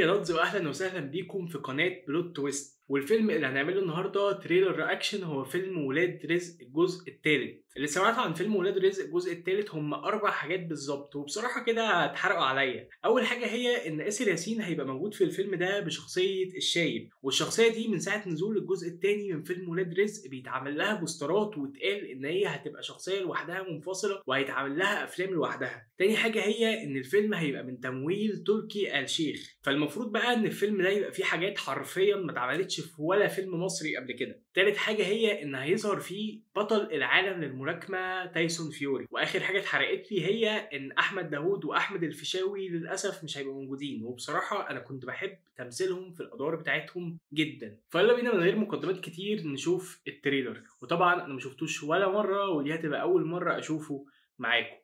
يا لودز واهلا وسهلا بيكم في قناه بلوت تويست. والفيلم اللي هنعمله النهارده تريلر رياكشن هو فيلم ولاد رزق الجزء الثالث. اللي سمعت عن فيلم ولاد رزق الجزء الثالث هم 4 حاجات بالظبط، وبصراحه كده اتحرقوا عليا. اول حاجه هي ان آسر ياسين هيبقى موجود في الفيلم ده بشخصيه الشايب، والشخصيه دي من ساعه نزول الجزء الثاني من فيلم ولاد رزق بيتعمل لها بوسترات واتقال ان هي هتبقى شخصيه لوحدها منفصله وهيتعمل لها افلام لوحدها. تاني حاجه هي ان الفيلم هيبقى من تمويل تركي آل الشيخ، فالمفروض بقى ان الفيلم ده يبقى فيه حاجات حرفيا ما اتعملتش في ولا فيلم مصري قبل كده. تالت حاجه هي ان هيظهر فيه بطل العالم للملاكمه تايسون فيوري. واخر حاجه اتحرقت لي هي ان احمد داوود واحمد الفيشاوي للاسف مش هيبقوا موجودين، وبصراحه انا كنت بحب تمثيلهم في الادوار بتاعتهم جدا. فيلا بينا من غير مقدمات كتير نشوف التريلر. وطبعا انا ما شفتوش ولا مره، ودي هتبقى اول مره اشوفه معاكم.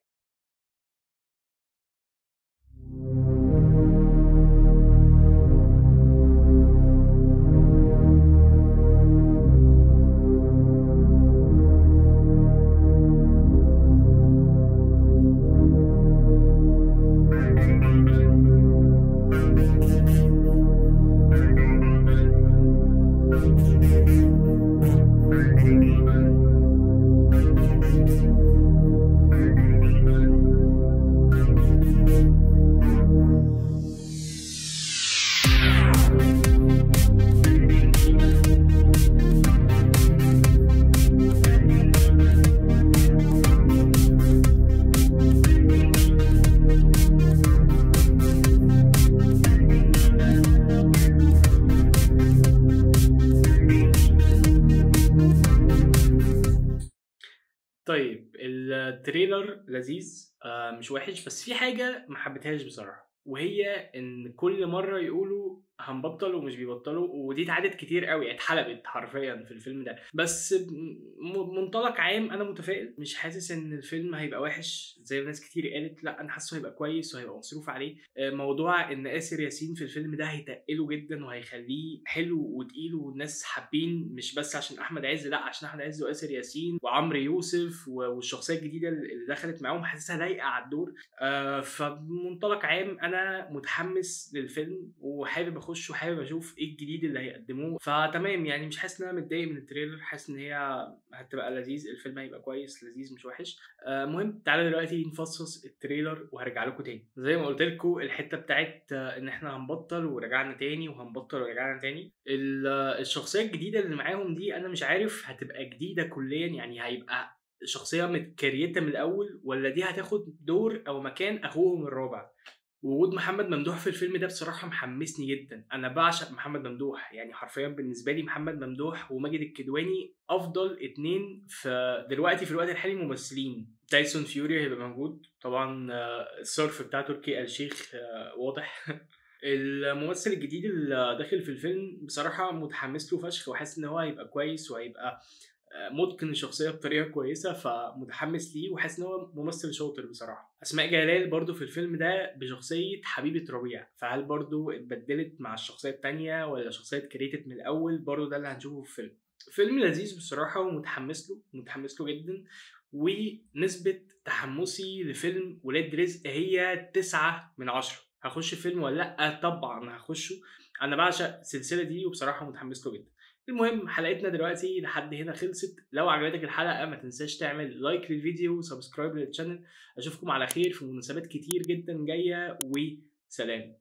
طيب التريلر لذيذ، مش وحش، بس في حاجة ما حبيتهاش بصراحة، وهي ان كل مرة يقولوا هنبطل ومش بيبطلوا، ودي اتعادت كتير قوي، اتحلبت حرفيا في الفيلم ده. بس منطلق عام انا متفائل، مش حاسس ان الفيلم هيبقى وحش زي ما ناس كتير قالت. لا، انا حاسه هيبقى كويس وهيبقى مصروف عليه. موضوع ان آسر ياسين في الفيلم ده هيتقله جدا وهيخليه حلو وتقيل، والناس حابين مش بس عشان احمد عز، لا عشان احمد عز وآسر ياسين وعمرو يوسف والشخصيه الجديده اللي دخلت معاهم، حاسسها لايقه على الدور. فبمنطلق عام انا متحمس للفيلم وحابب اخش وحابب اشوف ايه الجديد اللي هيقدموه. فتمام يعني، مش حاسس ان انا متضايق من التريلر، حاسس ان هي هتبقى لذيذ، الفيلم هيبقى كويس لذيذ مش وحش. مهم، تعالوا دلوقتي نفصص التريلر وهرجع لكم تاني. زي ما قلت لكم الحته بتاعت ان احنا هنبطل ورجعنا تاني وهنبطل ورجعنا تاني. الشخصيه الجديده اللي معاهم دي انا مش عارف هتبقى جديده كليا، يعني هيبقى شخصيه متكريته من الاول، ولا دي هتاخد دور او مكان اخوهم الرابع. وجود محمد ممدوح في الفيلم ده بصراحة محمسني جدا. أنا بعشق محمد ممدوح، يعني حرفيا بالنسبة لي محمد ممدوح وماجد الكدواني أفضل 2 في دلوقتي في الوقت الحالي ممثلين. تايسون فيوري هيبقى موجود طبعا، الصرف بتاع تركي آل الشيخ واضح. الممثل الجديد اللي داخل في الفيلم بصراحة متحمس له فشخ، وحاسس إن هو هيبقى كويس وهيبقى متقن الشخصيه بطريقه كويسه، فمتحمس ليه وحاسس ان هو ممثل شاطر بصراحه. اسماء جلال برضو في الفيلم ده بشخصيه حبيبه ربيع، فهل برضو اتبدلت مع الشخصيه الثانيه ولا شخصيه كريتت من الاول؟ برضو ده اللي هنشوفه في الفيلم. فيلم لذيذ بصراحه ومتحمس له جدا. ونسبه تحمسي لفيلم ولاد رزق هي 9/10. هخش فيلم ولا لا؟ طبعا هخشه، انا بعشق السلسله دي وبصراحه متحمس له جدا. المهم حلقتنا دلوقتي لحد هنا خلصت. لو عجبتك الحلقه ما تنساش تعمل لايك للفيديو وسبسكرايب للشانل. اشوفكم على خير في مناسبات كتير جدا جايه، وسلام.